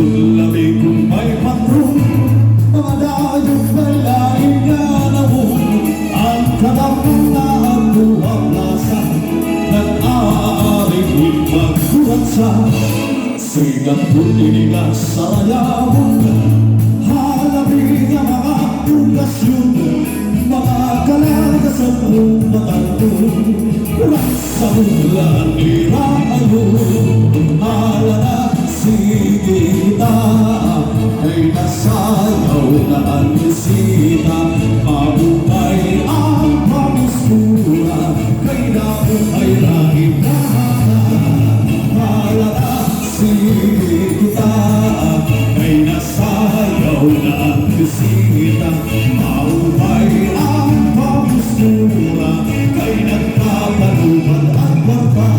lamig kung may patron, mga dayong balain nga nawon. Ang kadapang na ang buwang lasa, nag-aaring ipagkulat sa sigat punigas sa layawon. Halapin ang mga pundasyon, mga kalaga sa pumatantong. Sa ulan irayon, halana sige kita, ay nasayaw na ang bisita. Mabuhay ang pamisura, kay nabuhay lahit na halana sige kita, ay nasayaw na ang bisita. Mabuhay ang pamisura, kay nagpapalupan ang baba.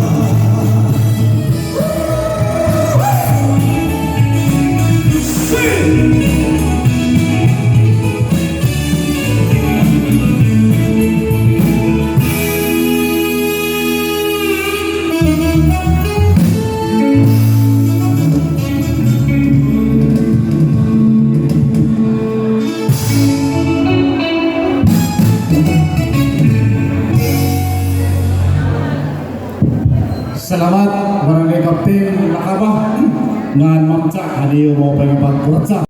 Salamat, Barangay Kapten Lakaba. Ngan mamca, hadiyo mo pagpagkuratsa.